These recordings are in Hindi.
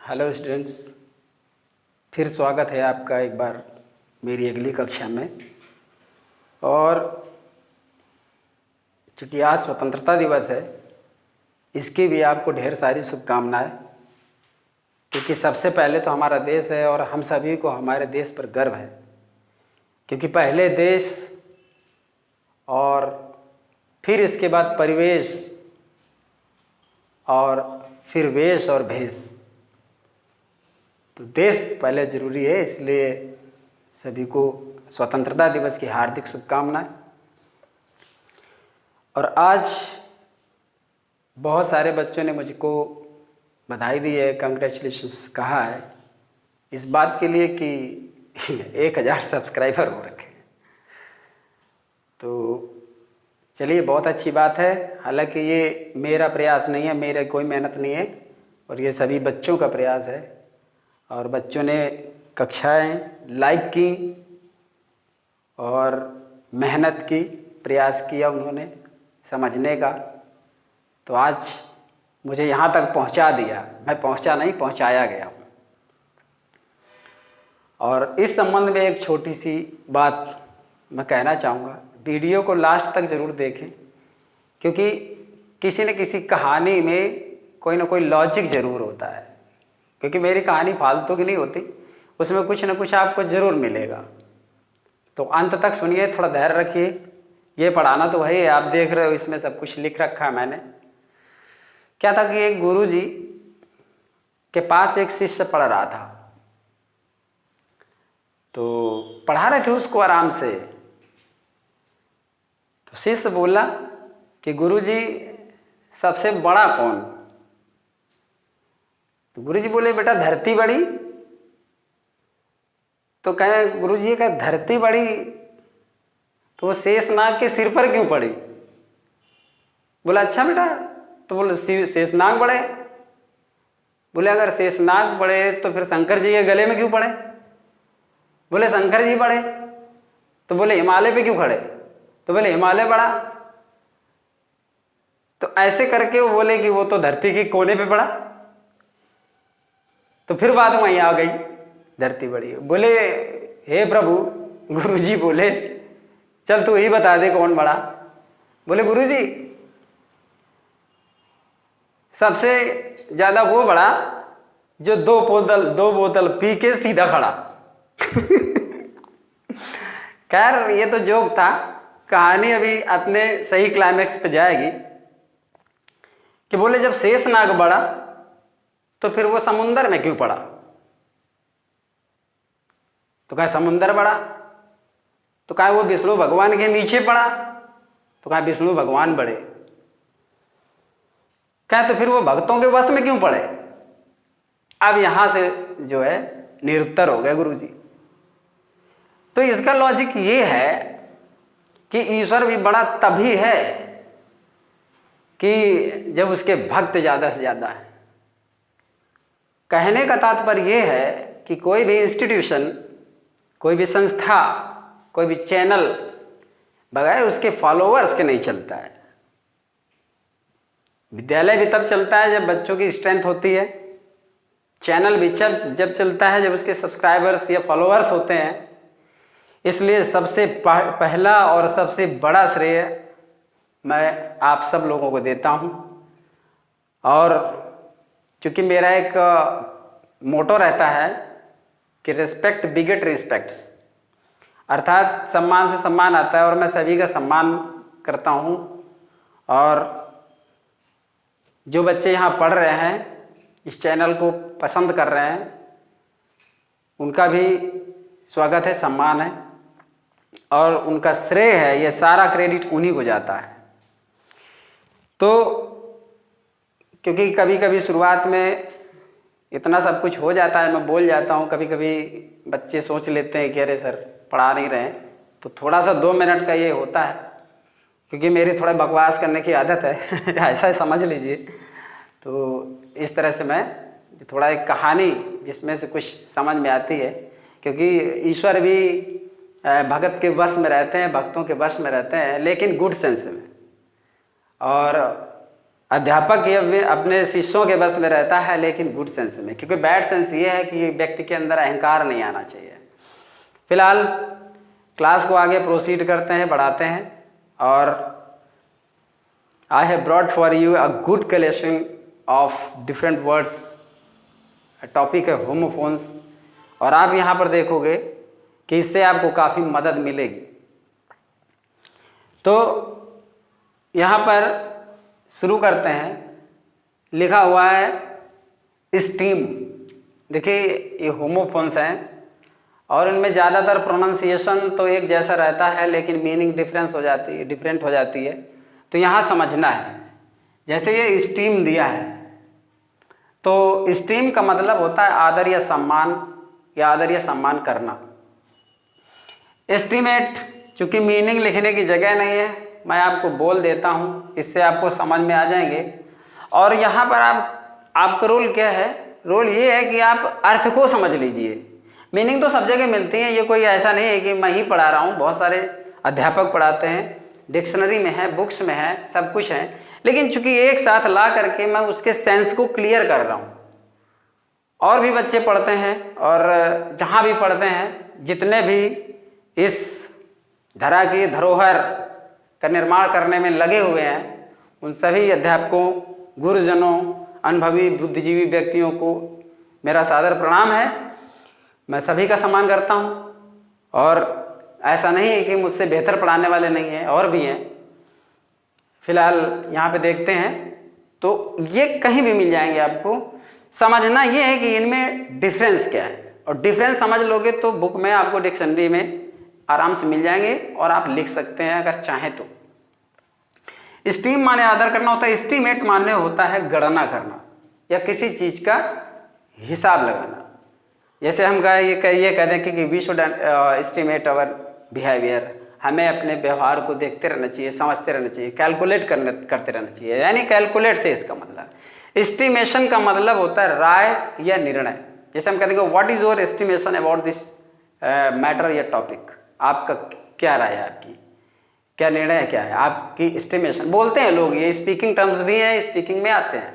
हेलो स्टूडेंट्स, फिर स्वागत है आपका एक बार मेरी अगली कक्षा में। और चूँकि आज स्वतंत्रता दिवस है, इसकी भी आपको ढेर सारी शुभकामनाएं, क्योंकि सबसे पहले तो हमारा देश है और हम सभी को हमारे देश पर गर्व है, क्योंकि पहले देश और फिर इसके बाद परिवेश और फिर वेश और भेष। तो देश पहले ज़रूरी है, इसलिए सभी को स्वतंत्रता दिवस की हार्दिक शुभकामनाएं। और आज बहुत सारे बच्चों ने मुझको बधाई दी है, कंग्रेचुलेशंस कहा है इस बात के लिए कि 1000 सब्सक्राइबर हो रखे हैं। तो चलिए, बहुत अच्छी बात है। हालांकि ये मेरा प्रयास नहीं है, मेरा कोई मेहनत नहीं है, और ये सभी बच्चों का प्रयास है। और बच्चों ने कक्षाएं लाइक की और मेहनत की, प्रयास किया उन्होंने समझने का। तो आज मुझे यहाँ तक पहुँचा दिया, मैं पहुँचा नहीं, पहुँचाया गया हूँ। और इस संबंध में एक छोटी सी बात मैं कहना चाहूँगा। वीडियो को लास्ट तक ज़रूर देखें, क्योंकि किसी न किसी कहानी में कोई ना कोई लॉजिक ज़रूर होता है। क्योंकि मेरी कहानी फालतू की नहीं होती, उसमें कुछ न कुछ आपको ज़रूर मिलेगा। तो अंत तक सुनिए, थोड़ा धैर्य रखिए। ये पढ़ाना तो वही है, आप देख रहे हो इसमें सब कुछ लिख रखा है मैंने। क्या था कि एक गुरुजी के पास एक शिष्य पढ़ रहा था, तो पढ़ा रहे थे उसको आराम से। तो शिष्य बोला कि गुरुजी सबसे बड़ा कौन? तो गुरुजी बोले, बेटा धरती बड़ी। तो कहे गुरुजी का धरती बड़ी तो वो शेषनाग के सिर पर क्यों पड़ी? बोला अच्छा बेटा। तो बोले शेषनाग बड़े। बोले अगर शेषनाग बड़े तो फिर शंकर जी के गले में क्यों पड़े? बोले शंकर जी बड़े। तो बोले हिमालय पे क्यों खड़े? तो बोले हिमालय बड़ा। तो ऐसे करके वो बोले कि वो तो धरती के कोने पे पड़ा। तो फिर बात वहीं आ गई, धरती बड़ी। बोले हे प्रभु, गुरुजी बोले चल तू ही बता दे कौन बड़ा। बोले गुरुजी सबसे ज्यादा वो बड़ा जो दो बोतल पी के सीधा खड़ा। खैर ये तो जोक था, कहानी अभी अपने सही क्लाइमेक्स पे जाएगी। कि बोले जब शेषनाग बड़ा तो फिर वो समुंदर में क्यों पड़ा? तो कहा समुंदर बड़ा। तो कहा वो विष्णु भगवान के नीचे पड़ा। तो कहा विष्णु भगवान बड़े। कहा तो फिर वो भक्तों के वश में क्यों पड़े? अब यहां से जो है निरुत्तर हो गए गुरुजी। तो इसका लॉजिक ये है कि ईश्वर भी बड़ा तभी है कि जब उसके भक्त ज्यादा से ज्यादा है। कहने का तात्पर्य यह है कि कोई भी इंस्टीट्यूशन, कोई भी संस्था, कोई भी चैनल बगैर उसके फॉलोअर्स के नहीं चलता है। विद्यालय भी तब चलता है जब बच्चों की स्ट्रेंथ होती है। चैनल भी जब चलता है जब उसके सब्सक्राइबर्स या फॉलोअर्स होते हैं। इसलिए सबसे पहला और सबसे बड़ा श्रेय मैं आप सब लोगों को देता हूं। और क्योंकि मेरा एक मोटो रहता है कि रिस्पेक्ट बिगेट रिस्पेक्ट्स, अर्थात सम्मान से सम्मान आता है, और मैं सभी का सम्मान करता हूं। और जो बच्चे यहाँ पढ़ रहे हैं, इस चैनल को पसंद कर रहे हैं, उनका भी स्वागत है, सम्मान है, और उनका श्रेय है। ये सारा क्रेडिट उन्हीं को जाता है। तो क्योंकि कभी कभी शुरुआत में इतना सब कुछ हो जाता है, मैं बोल जाता हूँ। कभी कभी बच्चे सोच लेते हैं कि अरे सर पढ़ा नहीं रहे, तो थोड़ा सा 2 मिनट का ये होता है, क्योंकि मेरी थोड़ा बकवास करने की आदत है। ऐसा ही समझ लीजिए। तो इस तरह से मैं थोड़ा एक कहानी जिसमें से कुछ समझ में आती है, क्योंकि ईश्वर भी भगत के वश में रहते हैं, भक्तों के वश में रहते हैं, लेकिन गुड सेंस में। और अध्यापक ये अपने शिष्यों के बस में रहता है, लेकिन गुड सेंस में, क्योंकि बैड सेंस ये है कि व्यक्ति के अंदर अहंकार नहीं आना चाहिए। फिलहाल क्लास को आगे प्रोसीड करते हैं, बढ़ाते हैं। और I have brought for you a good collection of different words. Topic है होमोफोन्स, और आप यहाँ पर देखोगे कि इससे आपको काफ़ी मदद मिलेगी। तो यहाँ पर शुरू करते हैं। लिखा हुआ है स्टीम। देखिए ये होमोफोन्स हैं और इनमें ज़्यादातर प्रोनाउंसिएशन तो एक जैसा रहता है, लेकिन मीनिंग डिफरेंट हो जाती है। तो यहाँ समझना है, जैसे ये स्टीम दिया है, तो स्टीम का मतलब होता है आदर या सम्मान, या आदर या सम्मान करना। एस्टीमेट, चूँकि मीनिंग लिखने की जगह नहीं है, मैं आपको बोल देता हूँ, इससे आपको समझ में आ जाएंगे। और यहाँ पर आपका रोल क्या है? रोल ये है कि आप अर्थ को समझ लीजिए। मीनिंग तो सब जगह मिलती है, ये कोई ऐसा नहीं है कि मैं ही पढ़ा रहा हूँ, बहुत सारे अध्यापक पढ़ाते हैं, डिक्शनरी में है, बुक्स में है, सब कुछ है। लेकिन चूंकि एक साथ ला करके मैं उसके सेंस को क्लियर कर रहा हूँ। और भी बच्चे पढ़ते हैं, और जहाँ भी पढ़ते हैं, जितने भी इस धरा की धरोहर का निर्माण करने में लगे हुए हैं, उन सभी अध्यापकों, गुरुजनों, अनुभवी बुद्धिजीवी व्यक्तियों को मेरा सादर प्रणाम है। मैं सभी का सम्मान करता हूँ, और ऐसा नहीं है कि मुझसे बेहतर पढ़ाने वाले नहीं हैं, और भी हैं। फिलहाल यहाँ पे देखते हैं, तो ये कहीं भी मिल जाएंगे आपको। समझना ये है कि इनमें डिफरेंस क्या है, और डिफरेंस समझ लोगे तो बुक में आपको डिक्शनरी में आराम से मिल जाएंगे, और आप लिख सकते हैं अगर चाहें तो। स्टीम माने आदर करना होता है, एस्टीमेट माने होता है गणना करना या किसी चीज का हिसाब लगाना। जैसे हम ये कह दें कि we should estimate our behaviour, हमें अपने व्यवहार को देखते रहना चाहिए, समझते रहना चाहिए, कैलकुलेट करते रहना चाहिए। यानी कैलकुलेट से इसका मतलब, एस्टिमेशन का मतलब होता है राय या निर्णय। जैसे हम कहते हैं what is your estimation about this matter या टॉपिक, आपका क्या राय है, आपकी क्या निर्णय है, क्या है आपकी एस्टिमेशन। बोलते हैं लोग, ये स्पीकिंग टर्म्स भी हैं, स्पीकिंग में आते हैं।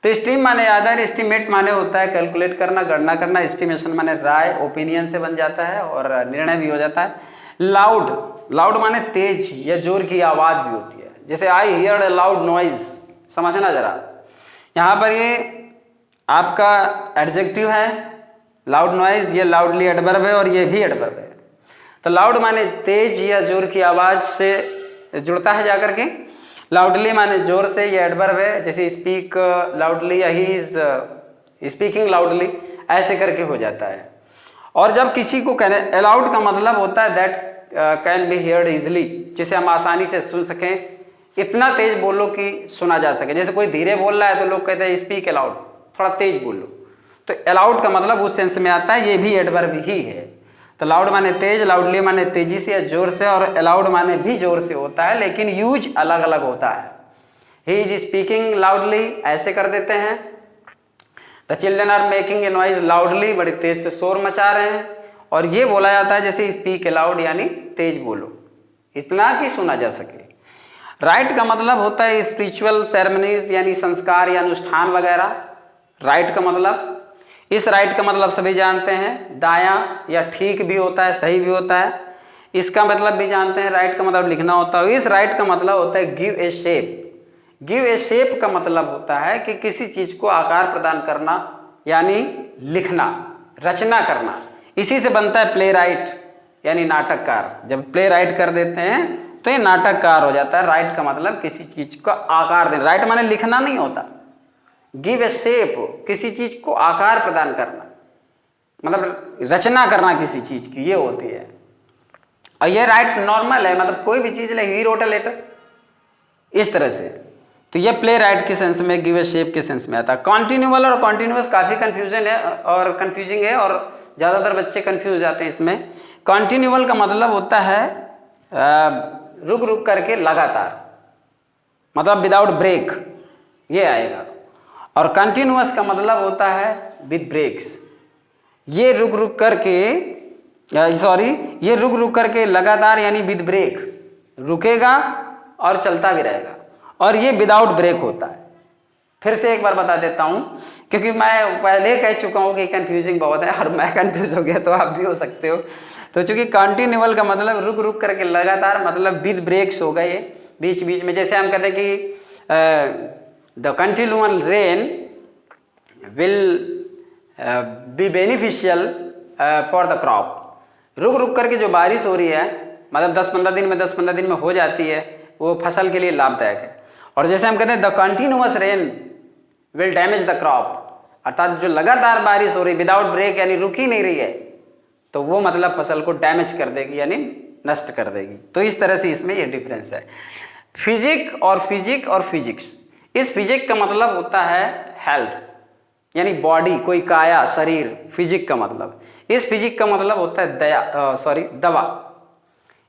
तो एस्टीम माने आदर, एस्टिमेट माने होता है कैलकुलेट करना, गणना करना, एस्टिमेशन माने राय, ओपिनियन से बन जाता है और निर्णय भी हो जाता है। लाउड, लाउड माने तेज या जोर की आवाज भी होती है। जैसे I hear a loud noise, समझना जरा, यहाँ पर ये आपका एडजेक्टिव है लाउड नॉइज, ये लाउडली एडवर्ब है और ये भी एडवर्ब है। तो लाउड माने तेज या जोर की आवाज से जुड़ता है जाकर के। लाउडली माने जोर से, ये एडवर्ब है। जैसे स्पीक लाउडली या ही इज स्पीकिंग लाउडली, ऐसे करके हो जाता है। और जब किसी को कहने, अलाउड का मतलब होता है that can be heard easily, जिसे हम आसानी से सुन सकें, इतना तेज बोलो कि सुना जा सके। जैसे कोई धीरे बोल रहा है तो लोग कहते हैं स्पीक अलाउड, थोड़ा तेज बोलो। तो अलाउड का मतलब उस सेंस में आता है, ये भी एडवर्ब ही है। तो लाउड माने तेज, लाउडली माने तेजी से या जोर से, और अलाउड माने भी जोर से होता है, लेकिन यूज अलग अलग होता है। ही इज स्पीकिंग लाउडली, ऐसे कर देते हैं। The children are making a noise loudly, बड़ी तेज से शोर मचा रहे हैं। और ये बोला जाता है जैसे स्पीक अलाउड, यानी तेज बोलो, इतना कि सुना जा सके। राइट का मतलब होता है स्पिरिचुअल सेरेमनीज, यानी संस्कार या अनुष्ठान वगैरह। राइट का मतलब, इस राइट का मतलब सभी जानते हैं, दायां या ठीक भी होता है, सही भी होता है। इसका मतलब भी जानते हैं, राइट का मतलब लिखना होता है। इस राइट का मतलब होता है give A shape. Give A shape का मतलब होता है कि किसी चीज को आकार प्रदान करना, यानी लिखना, रचना करना। इसी से बनता है प्ले राइट, यानी नाटककार। जब प्ले राइट कर देते हैं तो ये नाटककार हो जाता है। राइट का मतलब किसी चीज को आकार देना। राइट माने लिखना नहीं होता, गिव ए शेप, किसी चीज को आकार प्रदान करना, मतलब रचना करना किसी चीज की, ये होती है। और ये राइट नॉर्मल है, मतलब कोई भी चीज, ही रोट अ लेटर, इस तरह से। तो ये प्ले राइट के सेंस में, गिव ए शेप के सेंस में आता है। कॉन्टिन्यूअल और कॉन्टिन्यूअस काफी कंफ्यूजन है और कंफ्यूजिंग है, और ज्यादातर बच्चे कंफ्यूज जाते हैं इसमें। कॉन्टिन्यूअल का मतलब होता है रुक रुक करके लगातार, मतलब विदाउट ब्रेक, ये आएगा। और कंटिन्यूअस का मतलब होता है विद ब्रेक्स, ये रुक रुक करके, ये रुक रुक करके लगातार, यानी विद ब्रेक, रुकेगा और चलता भी रहेगा। और ये विदाउट ब्रेक होता है। फिर से एक बार बता देता हूँ, क्योंकि मैं पहले कह चुका हूँ कि कंफ्यूजिंग बहुत है और मैं कंफ्यूज हो गया तो आप भी हो सकते हो। तो चूंकि कंटिन्यूअल का मतलब रुक रुक करके लगातार, मतलब विद ब्रेक्स होगा ये बीच बीच में। जैसे हम कहते हैं कि the continual rain will be beneficial for the crop. रुक रुक करके जो बारिश हो रही है, मतलब 10-15 दिन में हो जाती है, वो फसल के लिए लाभदायक है। और जैसे हम कहते हैं the continuous rain will damage the crop, अर्थात जो लगातार बारिश हो रही विदाउट ब्रेक यानी रुक ही नहीं रही है, तो वो मतलब फसल को डैमेज कर देगी यानी नष्ट कर देगी। तो इस तरह से इसमें ये डिफरेंस है, फिजिक और फिजिक्स। इस फिजिक का मतलब होता है हेल्थ यानी बॉडी, कोई काया, शरीर। फिजिक का मतलब, इस फिजिक का मतलब होता है दवा।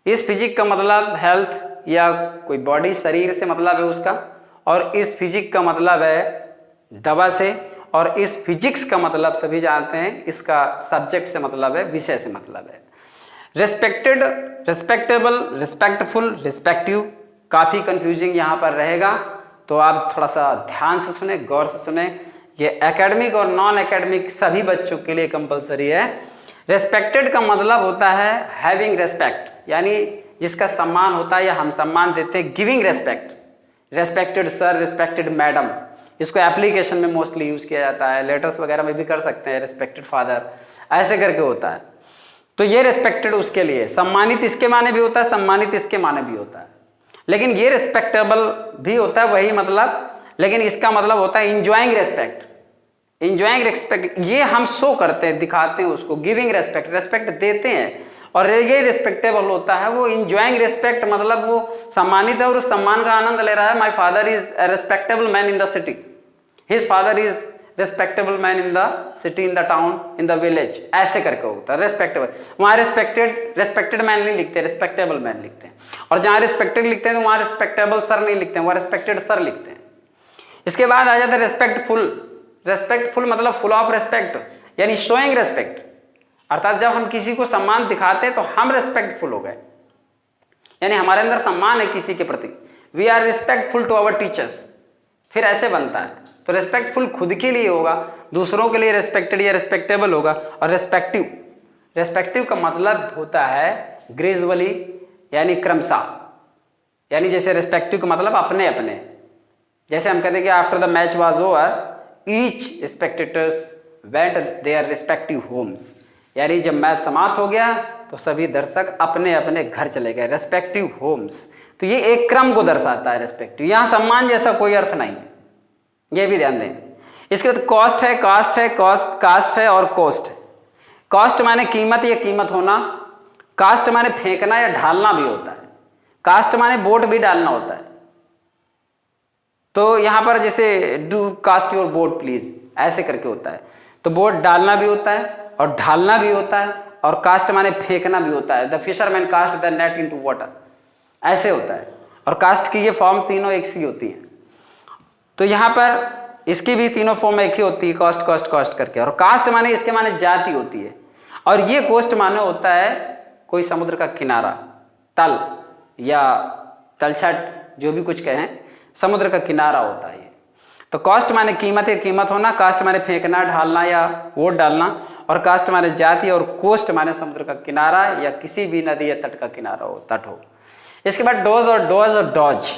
इस फिजिक का मतलब हेल्थ या कोई बॉडी, शरीर से मतलब है उसका, और इस फिजिक का मतलब है दवा से, और इस फिजिक्स का मतलब सभी जानते हैं, इसका सब्जेक्ट से मतलब है, विषय से मतलब है। रेस्पेक्टेड, रेस्पेक्टेबल, रेस्पेक्टफुल, रेस्पेक्टिव, काफी कंफ्यूजिंग यहाँ पर रहेगा, तो आप थोड़ा सा ध्यान से सुने, गौर से सुने। ये एकेडमिक और नॉन एकेडमिक सभी बच्चों के लिए कंपलसरी है। रेस्पेक्टेड का मतलब होता है हैविंग रेस्पेक्ट, यानी जिसका सम्मान होता है या हम सम्मान देते हैं, giving respect. Respected sir, respected madam, इसको एप्लीकेशन में मोस्टली यूज किया जाता है, लेटर्स वगैरह में भी कर सकते हैं, रेस्पेक्टेड फादर, ऐसे करके होता है। तो ये रेस्पेक्टेड उसके लिए, सम्मानित इसके माने भी होता है, सम्मानित इसके माने भी होता है, लेकिन ये रेस्पेक्टेबल भी होता है वही मतलब, लेकिन इसका मतलब होता है इंजॉइंग रेस्पेक्ट। इंजॉइंग रेस्पेक्ट ये हम शो करते हैं, दिखाते हैं उसको। गिविंग रेस्पेक्ट, रेस्पेक्ट देते हैं, और ये रेस्पेक्टेबल होता है वो इंजॉइंग रेस्पेक्ट, मतलब वो सम्मानित है और उस सम्मान का आनंद ले रहा है। My father is a respectable man in the city, his father is respectable man in the city, in the town, in the village, ऐसे करके होता है रेस्पेक्टेबल। वहां रेस्पेक्टेड मैन नहीं लिखते, रेस्पेक्टेबल मैन लिखते हैं। और जहां रेस्पेक्टेड लिखते हैं तो वहां रेस्पेक्टेबल सर नहीं लिखते हैं, वहां रेस्पेक्टेड सर लिखते हैं। इसके बाद आ जाता है रेस्पेक्टफुल। रेस्पेक्टफुल मतलब फुल ऑफ रेस्पेक्ट, यानी शोइंग रेस्पेक्ट, अर्थात जब हम किसी को सम्मान दिखाते हैं तो हम रेस्पेक्टफुल हो गए, यानी हमारे अंदर सम्मान है किसी के प्रति। We are respectful to our teachers, फिर ऐसे बनता है। तो रेस्पेक्टफुल खुद के लिए होगा, दूसरों के लिए रेस्पेक्टेड या रेस्पेक्टेबल होगा। और रेस्पेक्टिव, रेस्पेक्टिव का मतलब होता है ग्रेजुअली, यानी क्रमशः, यानी जैसे रेस्पेक्टिव का मतलब अपने अपने। जैसे हम कहते हैं कि after the match was over each spectators went their respective homes, यानी जब मैच समाप्त हो गया तो सभी दर्शक अपने अपने घर चले गए, रेस्पेक्टिव होम्स। तो ये एक क्रम को दर्शाता है रेस्पेक्टिव, यहाँ सम्मान जैसा कोई अर्थ नहीं है, ये भी ध्यान दें। इसके बाद कॉस्ट है, कास्ट है, कास्ट है और कोस्ट है। कॉस्ट माने कीमत या कीमत होना, कास्ट माने फेंकना या ढालना भी होता है, कास्ट माने बोट भी डालना होता है। तो यहां पर जैसे do cast your vote please, ऐसे करके होता है। तो बोट डालना भी होता है और ढालना भी होता है, और कास्ट माने फेंकना भी होता है। The fisherman cast the net into water, ऐसे होता है। और कास्ट की ये फॉर्म तीनों एक सी होती हैं। तो यहाँ पर इसकी भी तीनों फॉर्म एक ही होती है, कॉस्ट कॉस्ट कॉस्ट करके। और कास्ट माने इसके माने जाति होती है, और ये कोस्ट माने होता है कोई समुद्र का किनारा, तल या तलछट, जो भी कुछ कहें, समुद्र का किनारा होता है ये। तो कॉस्ट माने कीमत या कीमत होना, कास्ट माने फेंकना, ढालना या वोट डालना, और कास्ट माने जाति, और कोस्ट माने समुद्र का किनारा या किसी भी नदी या तट का किनारा हो, तट हो। इसके बाद डोज और डॉज।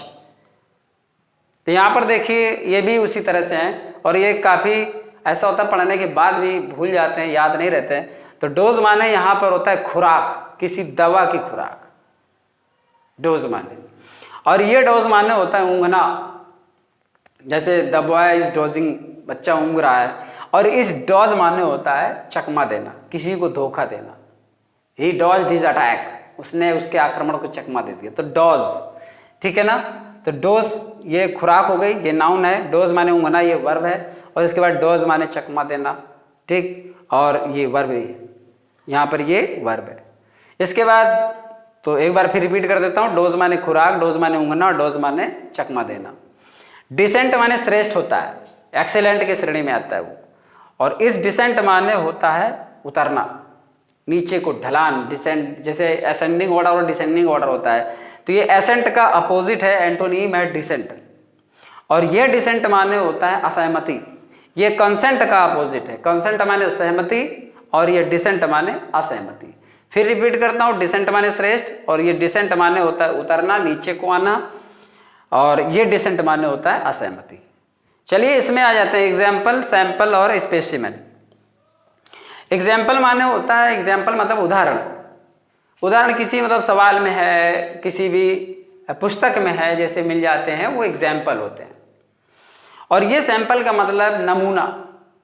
तो यहाँ पर देखिए ये भी उसी तरह से हैं, और ये काफी ऐसा होता है पढ़ने के बाद भी भूल जाते हैं, याद नहीं रहते हैं। तो डोज माने यहाँ पर होता है खुराक, किसी दवा की खुराक, डोज माने। और ये डोज माने होता है ऊँघना, जैसे द बॉय इज डोजिंग, बच्चा ऊँघ रहा है। और इस डॉज माने होता है चकमा देना, किसी को धोखा देना। ही डॉज्ड हिज अटैक, उसने उसके आक्रमण को चकमा दे दिया। तो डॉज, ठीक है ना। तो डोज ये खुराक हो गई, ये नाउन है। डोज माने ऊँघना, ये वर्ब है। और इसके बाद डोज माने चकमा देना, ठीक, और ये वर्ब है, यहाँ पर ये वर्ब है। इसके बाद तो एक बार फिर रिपीट कर देता हूँ, डोज माने खुराक, डोज माने ऊँघना, और डोज माने चकमा देना। डिसेंट माने श्रेष्ठ होता है, एक्सेलेंट की श्रेणी में आता है वो। और इस डिसेंट माने होता है उतरना, नीचे को, ढलान, डिसेंट। जैसे असेंडिंग ऑर्डर और डिसेंडिंग ऑर्डर होता है, तो ये एसेंट का अपोजिट है, एंटोनीम है डिसेंट। और ये डिसेंट माने होता है असहमति। ये कंसेंट का अपोजिट है, कंसेंट माने सहमति और ये डिसेंट माने असहमति। फिर रिपीट करता हूँ, डिसेंट माने श्रेष्ठ और ये डिसेंट माने होता है उतरना, नीचे को आना, और ये डिसेंट माने होता है असहमति। चलिए इसमें आ जाते हैं एग्जाम्पल, सैंपल और स्पेसिमेन। एग्जाम्पल माने होता है, एग्जाम्पल मतलब उदाहरण। उदाहरण किसी मतलब सवाल में है, किसी भी पुस्तक में है, जैसे मिल जाते हैं, वो एग्जाम्पल होते हैं। और ये सैंपल का मतलब नमूना,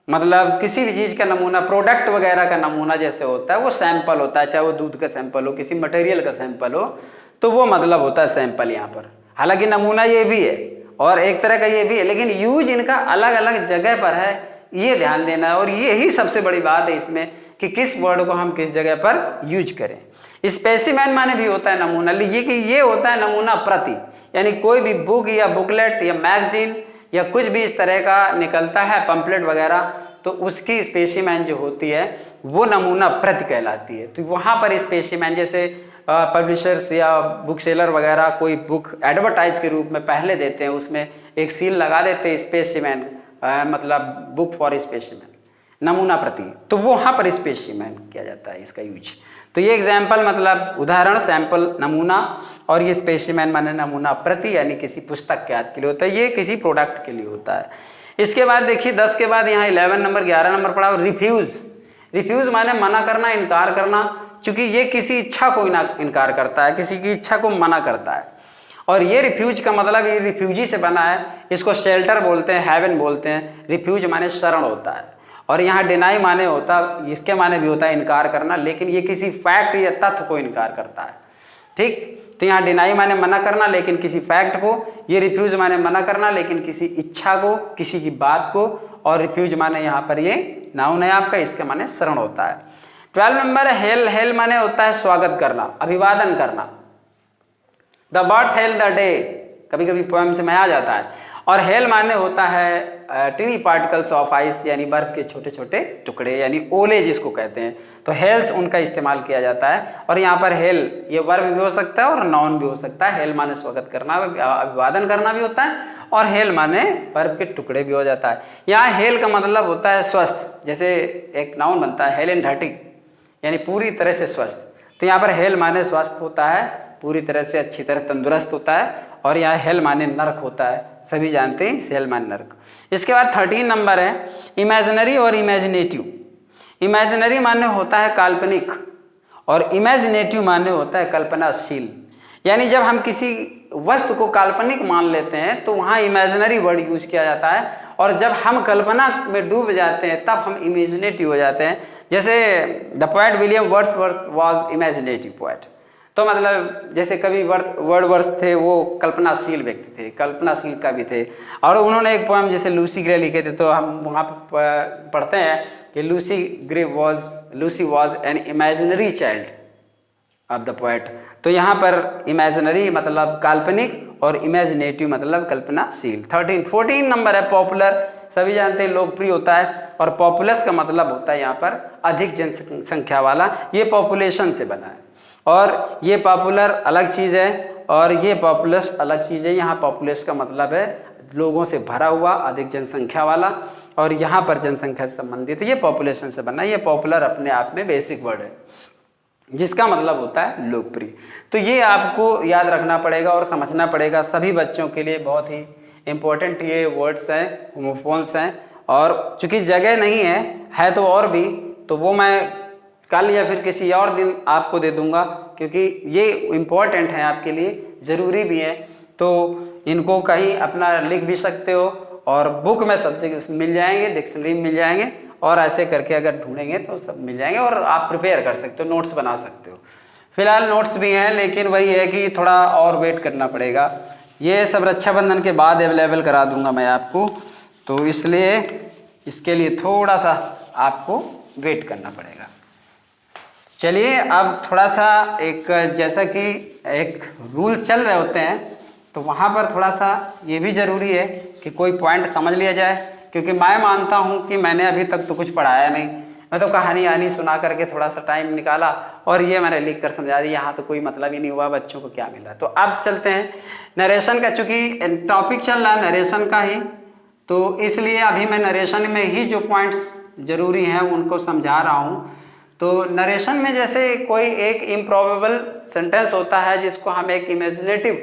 मतलब किसी भी चीज़ का नमूना, प्रोडक्ट वगैरह का नमूना जैसे होता है वो सैंपल होता है। चाहे वो दूध का सैंपल हो, किसी मटेरियल का सैंपल हो, तो वो मतलब होता है सैंपल यहाँ पर। हालांकि नमूना ये भी है और एक तरह का ये भी है, लेकिन यूज इनका अलग अलग जगह पर है, ये ध्यान देना है। और यही सबसे बड़ी बात है इसमें कि किस वर्ड को हम किस जगह पर यूज करें। स्पेसिमेन माने भी होता है नमूना। लीजिए कि ये होता है नमूना प्रति, यानी कोई भी बुक या बुकलेट या मैगजीन या कुछ भी इस तरह का निकलता है, पंपलेट वगैरह, तो उसकी स्पेसिमेन जो होती है वो नमूना प्रति कहलाती है। तो वहाँ पर स्पेसिमेन, जैसे पब्लिशर्स या बुक सेलर वगैरह कोई बुक एडवर्टाइज के रूप में पहले देते हैं, उसमें एक सील लगा देते हैं स्पेसिमेन, मतलब बुक फॉर स्पेसिमेन, नमूना प्रति, तो वो वहाँ पर स्पेसिमेन किया जाता है इसका यूज। तो ये एग्जाम्पल मतलब उदाहरण, सैंपल नमूना, और ये स्पेसिमेन माने नमूना प्रति, यानी किसी पुस्तक के याद के लिए होता है, ये किसी प्रोडक्ट के लिए होता है। इसके बाद देखिए 10 के बाद यहाँ 11 नंबर 11 नंबर पड़ा रिफ्यूज। रिफ्यूज माने मना करना, इनकार करना, चूंकि ये किसी इच्छा को इनकार करता है, किसी की इच्छा को मना करता है। और ये रिफ्यूज का मतलब ये रिफ्यूजी से बना है, इसको शेल्टर बोलते हैं, हेवन बोलते हैं। रिफ्यूज माने शरण होता है। और यहाँ डिनाई माने होता, इसके माने भी होता है इनकार करना, लेकिन ये किसी फैक्ट या तथ्य को इनकार करता है। ठीक, तो यहाँ डिनाई माने मना करना लेकिन किसी फैक्ट को, ये रिफ्यूज माने मना करना लेकिन किसी इच्छा को, किसी की बात को। और रिफ्यूज माने यहाँ पर ये नाउन है आपका, इसके माने शरण होता है। 12 नंबर है हेल। हेल माने होता है स्वागत करना, अभिवादन करना। The birds hello the day, कभी कभी पोएम से में आ जाता है। और हेल माने होता है टिनी पार्टिकल्स ऑफ आइस, यानी बर्फ के छोटे छोटे टुकड़े, यानी ओले जिसको कहते हैं। तो हेल्स उनका इस्तेमाल किया जाता है। और यहाँ पर हेल ये वर्ब भी हो सकता है और नाउन भी हो सकता है। हेल माने स्वागत करना, अभिवादन करना भी होता है, और हेल माने बर्फ के टुकड़े भी हो जाता है। यहाँ हेल का मतलब होता है स्वस्थ, जैसे एक नाउन बनता है हेल एंड हर्टी, यानी पूरी तरह से स्वस्थ। तो यहाँ पर हेल माने स्वस्थ होता है, पूरी तरह से अच्छी तरह तंदुरुस्त होता है। और यहाँ हेल माने नर्क होता है, सभी जानते हैं हेल माने नर्क। इसके बाद 13 नंबर है इमेजिनरी और इमेजिनेटिव। इमेजिनरी माने होता है काल्पनिक और इमेजिनेटिव माने होता है कल्पनाशील। यानी जब हम किसी वस्तु को काल्पनिक मान लेते हैं तो वहाँ इमेजिनरी वर्ड यूज किया जाता है, और जब हम कल्पना में डूब जाते हैं तब हम इमेजिनेटिव हो जाते हैं। जैसे the poet William Wordsworth was imaginative poet. तो मतलब जैसे कवि वर्ड्सवर्थ थे, वो कल्पनाशील व्यक्ति थे, कल्पनाशील कवि थे। और उन्होंने एक पोएम जैसे लूसी ग्रे लिखे थे, तो हम वहाँ पर पढ़ते हैं कि Lucy was an imaginary child of the poet. तो यहाँ पर इमेजिनरी मतलब काल्पनिक और इमेजिनेटिव मतलब कल्पनाशील। 14 नंबर है पॉपुलर। सभी जानते हैं लोकप्रिय होता है, और पॉपुलस का मतलब होता है यहाँ पर अधिक जनसंख्या वाला। ये पॉपुलेशन से बना है, और ये पॉपुलर अलग चीज़ है और ये पॉपुलस अलग चीज़ है। यहाँ पॉपुलस का मतलब है लोगों से भरा हुआ, अधिक जनसंख्या वाला, और यहाँ पर जनसंख्या से संबंधित, ये पॉपुलेशन से बना। ये पॉपुलर अपने आप में बेसिक वर्ड है जिसका मतलब होता है लोकप्रिय। तो ये आपको याद रखना पड़ेगा और समझना पड़ेगा। सभी बच्चों के लिए बहुत ही इम्पोर्टेंट ये वर्ड्स हैं, होमोफोन्स हैं। और चूंकि जगह नहीं है तो और भी, तो वो मैं कल या फिर किसी और दिन आपको दे दूंगा, क्योंकि ये इम्पोर्टेंट है आपके लिए, ज़रूरी भी है। तो इनको कहीं अपना लिख भी सकते हो, और बुक में सबसे मिल जाएंगे, डिक्शनरी में मिल जाएंगे, और ऐसे करके अगर ढूंढेंगे तो सब मिल जाएंगे, और आप प्रिपेयर कर सकते हो, नोट्स बना सकते हो। फिलहाल नोट्स भी हैं, लेकिन वही है कि थोड़ा और वेट करना पड़ेगा। ये सब रक्षाबंधन के बाद अवेलेबल करा दूंगा मैं आपको, तो इसलिए इसके लिए थोड़ा सा आपको वेट करना पड़ेगा। चलिए अब थोड़ा सा एक, जैसा कि एक रूल चल रहे होते हैं, तो वहाँ पर थोड़ा सा ये भी ज़रूरी है कि कोई पॉइंट समझ लिया जाए, क्योंकि मैं मानता हूँ कि मैंने अभी तक तो कुछ पढ़ाया नहीं। मैं तो कहानी आनी सुना करके थोड़ा सा टाइम निकाला और ये मैंने लिख कर समझा दी, यहाँ तो कोई मतलब ही नहीं हुआ, बच्चों को क्या मिला। तो अब चलते हैं नरेशन का, चूंकि टॉपिक चल रहा है नरेशन का ही, तो इसलिए अभी मैं नरेशन में ही जो पॉइंट्स जरूरी हैं उनको समझा रहा हूँ। तो नरेशन में जैसे कोई एक इम्प्रॉबेबल सेंटेंस होता है जिसको हम एक इमेजिनेटिव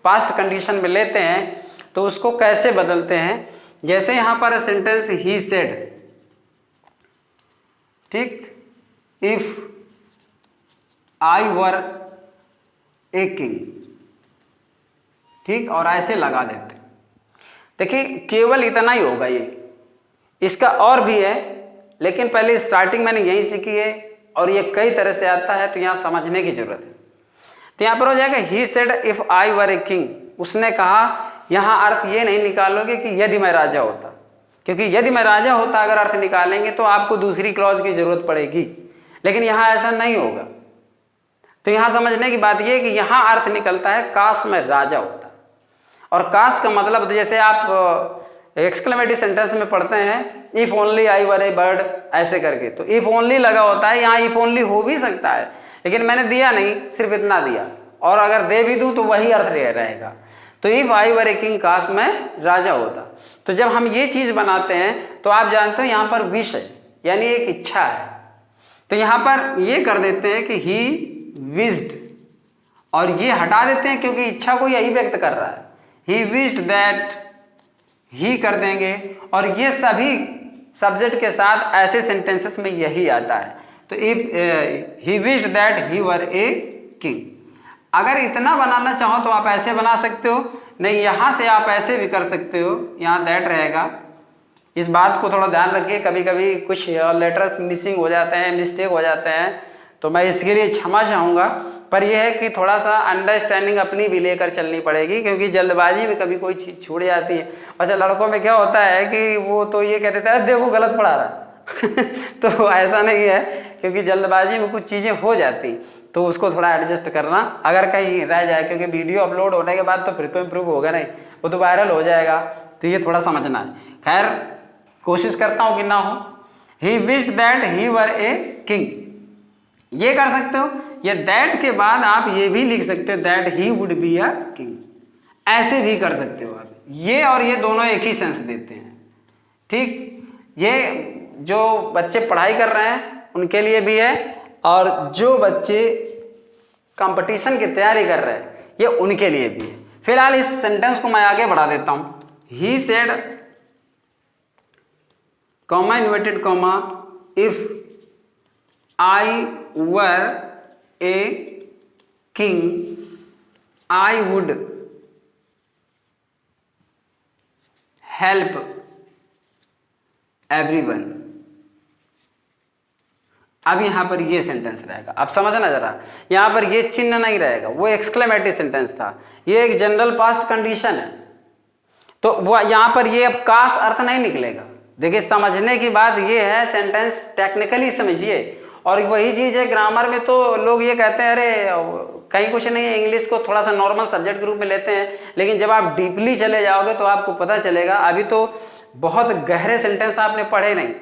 पास्ट कंडीशन में लेते हैं, तो उसको कैसे बदलते हैं। जैसे यहाँ पर सेंटेंस ही सेड, ठीक, if I were a king, ठीक, और ऐसे लगा देते। देखिए केवल इतना ही होगा ये, इसका और भी है, लेकिन पहले स्टार्टिंग मैंने यही सीखी है और ये कई तरह से आता है, तो यहाँ समझने की जरूरत है। तो यहाँ पर हो जाएगा he said if I were a king, उसने कहा। यहाँ अर्थ ये नहीं निकालोगे कि यदि मैं राजा होता, क्योंकि यदि मैं राजा होता अगर अर्थ निकालेंगे तो आपको दूसरी क्लॉज की जरूरत पड़ेगी, लेकिन यहाँ ऐसा नहीं होगा। तो यहाँ समझने की बात यह है कि यहाँ अर्थ निकलता है काश मैं राजा होता, और काश का मतलब जैसे आप एक्सक्लेमेटरी सेंटेंस में पढ़ते हैं if only I were A bird ऐसे करके, तो इफ ओनली लगा होता है, यहाँ इफ ओनली हो भी सकता है, लेकिन मैंने दिया नहीं, सिर्फ इतना दिया, और अगर दे भी दूं तो वही अर्थ रहेगा। तो if I were a king, काश मैं राजा होता। तो जब हम ये चीज बनाते हैं तो आप जानते हो यहाँ पर विश है, यानी एक इच्छा है, तो यहाँ पर ये कर देते हैं कि ही विश्ड, और ये हटा देते हैं क्योंकि इच्छा को यही व्यक्त कर रहा है, ही विश्ड दैट, ही कर देंगे, और ये सभी सब्जेक्ट के साथ ऐसे सेंटेंसेस में यही आता है। तो if he wished that he were a king, अगर इतना बनाना चाहो तो आप ऐसे बना सकते हो, नहीं यहाँ से आप ऐसे भी कर सकते हो, यहाँ दैट रहेगा। इस बात को थोड़ा ध्यान रखिए, कभी कभी कुछ लेटर्स मिसिंग हो जाते हैं, मिस्टेक हो जाते हैं, तो मैं इसके लिए क्षमा चाहूँगा, पर यह है कि थोड़ा सा अंडरस्टैंडिंग अपनी भी लेकर चलनी पड़ेगी, क्योंकि जल्दबाजी में कभी कोई चीज़ छूट जाती है। अच्छा, लड़कों में क्या होता है कि वो तो ये कहते थे देखो गलत पढ़ा रहा तो ऐसा नहीं है, क्योंकि जल्दबाजी में कुछ चीज़ें हो जाती, तो उसको थोड़ा एडजस्ट करना अगर कहीं रह जाए, क्योंकि वीडियो अपलोड होने के बाद तो फिर तो इम्प्रूव होगा नहीं, वो तो वायरल हो जाएगा, तो ये थोड़ा समझना है। खैर कोशिश करता हूँ कि ना हो। He wished that he were a king, ये कर सकते हो, या दैट के बाद आप ये भी लिख सकते हो that he would be a king, ऐसे भी कर सकते हो आप। ये और ये दोनों एक ही सेंस देते हैं, ठीक। ये जो बच्चे पढ़ाई कर रहे हैं उनके लिए भी है, और जो बच्चे कंपटीशन की तैयारी कर रहे हैं ये उनके लिए भी है। फिलहाल इस सेंटेंस को मैं आगे बढ़ा देता हूं। He said, comma inverted comma, if I were a king I would help everyone. अब यहां पर ये सेंटेंस रहेगा, अब समझना जरा, यहां पर ये चिन्ह नहीं रहेगा, वो एक्सक्लेमेटरी सेंटेंस था, ये एक जनरल पास्ट कंडीशन है, तो वो यहां पर ये अब काश अर्थ नहीं निकलेगा। देखिए समझने की बात ये है, सेंटेंस टेक्निकली समझिए, और वही चीज है ग्रामर में तो लोग ये कहते हैं अरे कहीं कुछ नहीं है, इंग्लिश को थोड़ा सा नॉर्मल सब्जेक्ट के रूप में लेते हैं, लेकिन जब आप डीपली चले जाओगे तो आपको पता चलेगा। अभी तो बहुत गहरे सेंटेंस आपने पढ़े नहीं,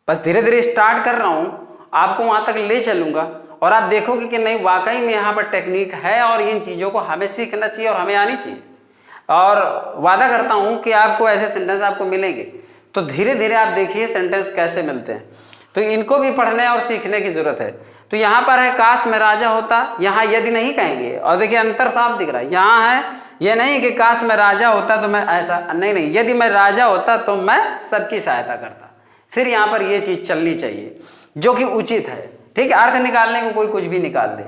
बस धीरे धीरे स्टार्ट कर रहा हूं, आपको वहां तक ले चलूंगा, और आप देखोगे कि नहीं वाकई में यहाँ पर टेक्निक है, और इन चीजों को हमें सीखना चाहिए और हमें आनी चाहिए, और वादा करता हूं कि आपको ऐसे सेंटेंस आपको मिलेंगे। तो धीरे धीरे आप देखिए सेंटेंस कैसे मिलते हैं, तो इनको भी पढ़ने और सीखने की जरूरत है। तो यहाँ पर है काश मैं राजा होता, यहाँ यदि नहीं कहेंगे, और देखिए अंतर साफ दिख रहा है, यहाँ है ये नहीं कि काश मैं राजा होता तो मैं ऐसा, नहीं, यदि मैं राजा होता तो मैं सबकी सहायता करता, फिर यहाँ पर ये चीज चलनी चाहिए जो कि उचित है, ठीक है। अर्थ निकालने को कोई कुछ भी निकाल दे।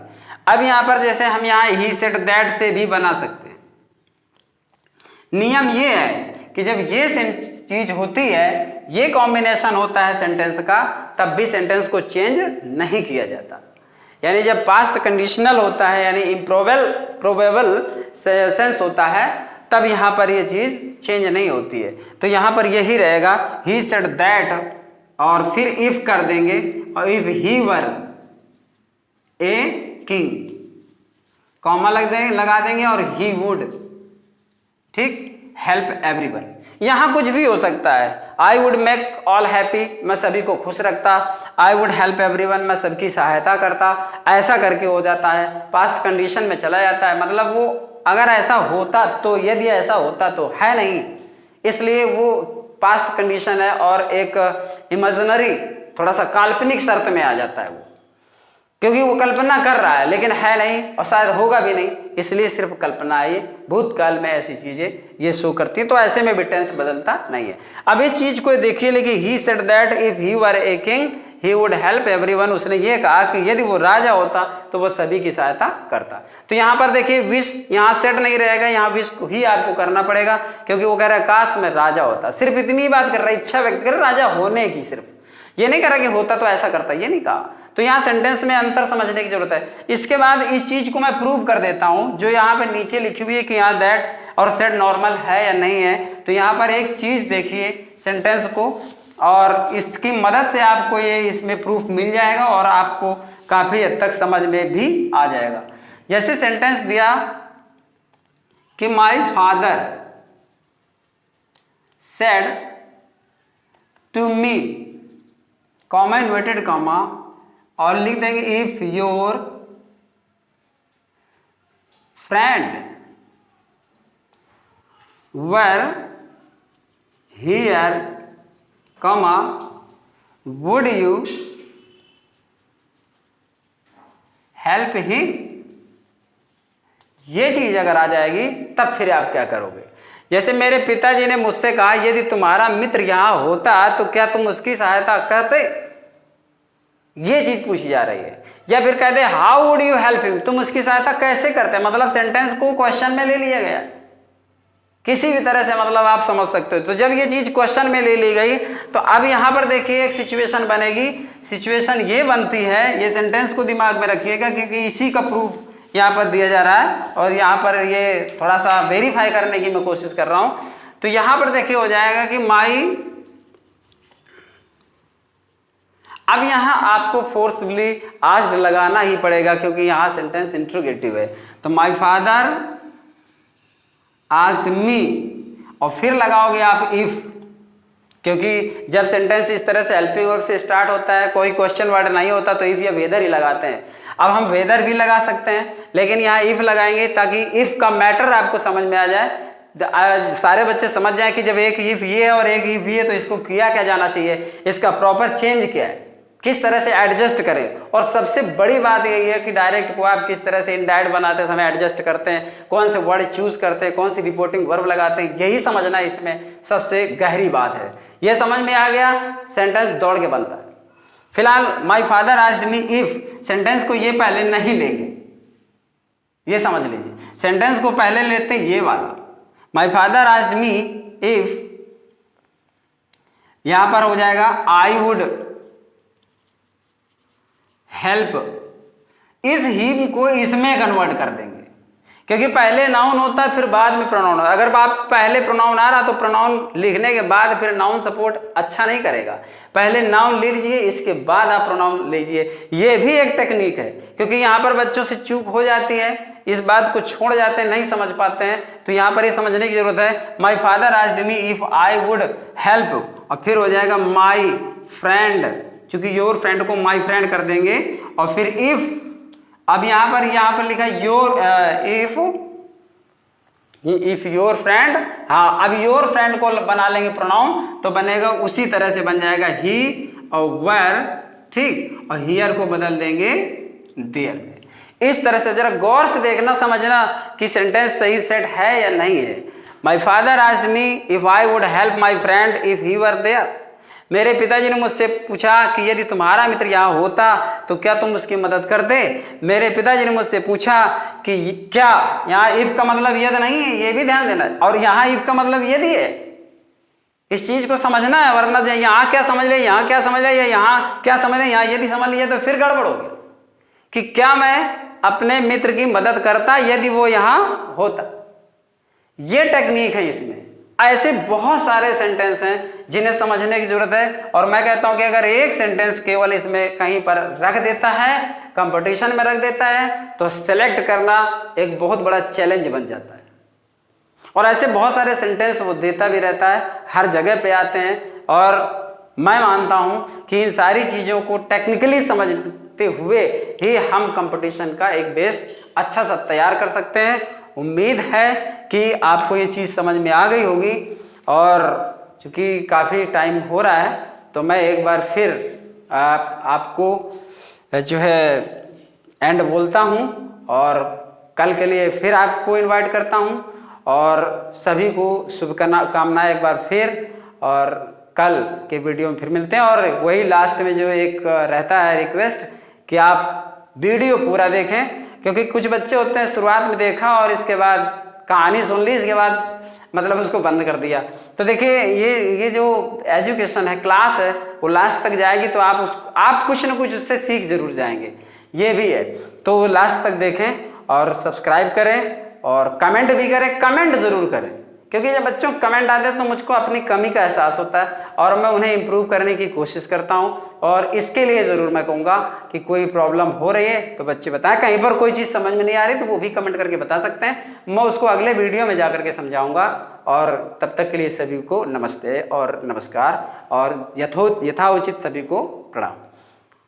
अब यहाँ पर जैसे हम यहाँ ही सेड दैट से भी बना सकते हैं। नियम ये है कि जब ये चीज होती है, ये कॉम्बिनेशन होता है सेंटेंस का, तब भी सेंटेंस को चेंज नहीं किया जाता। यानी जब पास्ट कंडीशनल होता है, यानी प्रोबेबल सेंस होता है, तब यहाँ पर ये चीज चेंज नहीं होती है। तो यहाँ पर यही रहेगा ही सेड दैट, और फिर इफ कर देंगे, और if he were a king, comma लगा देंगे, और ही वुड, ठीक, हेल्प एवरीवन। यहाँ कुछ भी हो सकता है। I would make all happy, मैं सभी को खुश रखता। आई वुड हेल्प एवरीवन, मैं सबकी सहायता करता। ऐसा करके हो जाता है, पास्ट कंडीशन में चला जाता है। मतलब वो अगर ऐसा होता तो, यदि ऐसा होता तो, है नहीं, इसलिए वो पास्ट कंडीशन है और एक इमेजिनरी, थोड़ा सा काल्पनिक शर्त में आ जाता है वो, क्योंकि वो कल्पना कर रहा है लेकिन है नहीं और शायद होगा भी नहीं, इसलिए सिर्फ कल्पना है। भूतकाल में ऐसी चीजें ये शो करती हैं, तो ऐसे में भी टेंस बदलता नहीं है। अब इस चीज को देखिए, लेकिन he said that if he were a king he would help everyone, उसने ये कहा कि यदि वो राजा होता तो वो सभी की सहायता करता। तो यहाँ पर देखिए विश यहाँ सेट नहीं रहेगा, यहाँ विश ही आपको करना पड़ेगा, क्योंकि वो कह रहा है काश मैं राजा होता। सिर्फ इतनी बात कर रहा है, इच्छा व्यक्त कर रहा है राजा होने की, सिर्फ ये नहीं कह रहा कि होता तो ऐसा करता, ये नहीं कहा। तो यहाँ सेंटेंस में अंतर समझने की जरूरत है। इसके बाद इस चीज को मैं प्रूव कर देता हूं, जो यहाँ पे नीचे लिखी हुई है कि यहाँ दैट और सेड नॉर्मल है या नहीं है। तो यहाँ पर एक चीज देखिए सेंटेंस को, और इसकी मदद से आपको ये इसमें प्रूफ मिल जाएगा और आपको काफी हद तक समझ में भी आ जाएगा। जैसे सेंटेंस दिया कि my father said to me, comma inverted comma, और लिख देंगे if your friend were here comma would you help him. ये चीज अगर आ जाएगी तब फिर आप क्या करोगे। जैसे मेरे पिताजी ने मुझसे कहा यदि तुम्हारा मित्र यहां होता तो क्या तुम उसकी सहायता करते, ये चीज पूछी जा रही है। या फिर कहते how would you help him, तुम उसकी सहायता कैसे करते। मतलब सेंटेंस को क्वेश्चन में ले लिया गया, किसी भी तरह से मतलब आप समझ सकते हो। तो जब ये चीज क्वेश्चन में ले ली गई तो अब यहां पर देखिए एक सिचुएशन बनेगी। सिचुएशन ये बनती है, ये सेंटेंस को दिमाग में रखिएगा क्योंकि इसी का प्रूफ यहाँ पर दिया जा रहा है और यहाँ पर ये थोड़ा सा वेरीफाई करने की मैं कोशिश कर रहा हूं। तो यहाँ पर देखिए हो जाएगा कि माई, अब यहाँ आपको फोर्सफुली आस्क्ड लगाना ही पड़ेगा क्योंकि यहाँ सेंटेंस इंट्रोगेटिव है। तो माई फादर आस्क्ड मी, और फिर लगाओगे आप इफ, क्योंकि जब सेंटेंस इस तरह से हेल्पिंग वर्ब से स्टार्ट होता है, कोई क्वेश्चन वर्ड नहीं होता, तो इफ या वेदर ही लगाते हैं। अब हम वेदर भी लगा सकते हैं लेकिन यहाँ इफ लगाएंगे ताकि इफ का मैटर आपको समझ में आ जाए। सारे बच्चे समझ जाएं कि जब एक इफ ये है और एक इफ ये है तो इसको किया क्या जाना चाहिए, इसका प्रॉपर चेंज क्या है, किस तरह से एडजस्ट करें। और सबसे बड़ी बात यही है कि डायरेक्ट को आप किस तरह से इनडायरेक्ट बनाते समय एडजस्ट करते हैं, कौन से वर्ड चूज करते हैं, कौन सी रिपोर्टिंग वर्ब लगाते हैं, यही समझना इसमें सबसे गहरी बात है। यह समझ में आ गया, सेंटेंस दौड़ के बनता है। फिलहाल माई father asked me if, sentence को ये पहले नहीं लेंगे, ये समझ लीजिए। सेंटेंस को पहले लेते हैं ये वाला, माई फादर आस्क्ड मी इफ, यहां पर हो जाएगा आई वुड हेल्प, इस हिम को इसमें कन्वर्ट कर देंगे क्योंकि पहले नाउन होता है फिर बाद में प्रोनाउन। अगर आप पहले प्रोनाउन आ रहा तो प्रोनाउन लिखने के बाद फिर नाउन सपोर्ट अच्छा नहीं करेगा। पहले नाउन ले लीजिए, इसके बाद आप प्रोनाउन लीजिए। ये भी एक टेक्निक है क्योंकि यहाँ पर बच्चों से चूक हो जाती है, इस बात को छोड़ जाते हैं, नहीं समझ पाते हैं। तो यहाँ पर ये समझने की जरूरत है, my father asked me if I would help, और फिर हो जाएगा माई फ्रेंड, चूंकि योर फ्रेंड को माई फ्रेंड कर देंगे, और फिर इफ, अब यहाँ पर लिखा योर इफ योर फ्रेंड, हाँ अब योर फ्रेंड को बना लेंगे प्रोनाउन, तो बनेगा उसी तरह से बन जाएगा ही और वेर, ठीक, और हियर को बदल देंगे देयर में। इस तरह से जरा गौर से देखना, समझना कि सेंटेंस सही सेट है या नहीं है। My father asked me if I would help my friend if he were there, मेरे पिताजी ने मुझसे पूछा कि यदि तुम्हारा मित्र यहाँ होता तो क्या तुम उसकी मदद करते। मेरे पिताजी ने मुझसे पूछा कि क्या, यहाँ इफ का मतलब यदि नहीं है, ये भी ध्यान देना, और यहाँ इफ का मतलब यदि है। इस चीज को समझना है, वरना यहाँ क्या समझ रहे, यहाँ क्या समझ रहे, या यहाँ क्या समझ रहे, यहाँ यदि समझ लिया तो फिर गड़बड़ होगी कि क्या मैं अपने मित्र की मदद करता यदि वो यहाँ होता। ये टेक्निक है इसमें। ऐसे बहुत सारे सेंटेंस हैं जिन्हें समझने की जरूरत है, और मैं कहता हूं कि अगर एक सेंटेंस केवल इसमें कहीं पर रख देता है, कंपटीशन में रख देता है, तो सेलेक्ट करना एक बहुत बड़ा चैलेंज बन जाता है। और ऐसे बहुत सारे सेंटेंस वो देता भी रहता है, हर जगह पे आते हैं। और मैं मानता हूँ कि इन सारी चीज़ों को टेक्निकली समझते हुए ही हम कंपटीशन का एक बेस अच्छा सा तैयार कर सकते हैं। उम्मीद है कि आपको ये चीज़ समझ में आ गई होगी। और चूँकि काफ़ी टाइम हो रहा है तो मैं एक बार फिर आपको जो है एंड बोलता हूँ और कल के लिए फिर आपको इनवाइट करता हूँ। और सभी को शुभकामनाएं एक बार फिर, और कल के वीडियो में फिर मिलते हैं। और वही लास्ट में जो एक रहता है रिक्वेस्ट कि आप वीडियो पूरा देखें, क्योंकि कुछ बच्चे होते हैं शुरुआत में देखा और इसके बाद कहानी सुन ली, इसके बाद मतलब उसको बंद कर दिया। तो देखिए ये जो एजुकेशन है, क्लास है, वो लास्ट तक जाएगी तो आप कुछ न कुछ उससे सीख जरूर जाएंगे, ये भी है। तो लास्ट तक देखें और सब्सक्राइब करें और कमेंट भी करें, कमेंट जरूर करें, क्योंकि जब बच्चों को कमेंट आते हैं तो मुझको अपनी कमी का एहसास होता है और मैं उन्हें इम्प्रूव करने की कोशिश करता हूं। और इसके लिए ज़रूर मैं कहूँगा कि कोई प्रॉब्लम हो रही है तो बच्चे बताएं, कहीं पर कोई चीज़ समझ में नहीं आ रही तो वो भी कमेंट करके बता सकते हैं, मैं उसको अगले वीडियो में जा करके समझाऊंगा। और तब तक के लिए सभी को नमस्ते और नमस्कार और यथोचित सभी को प्रणाम।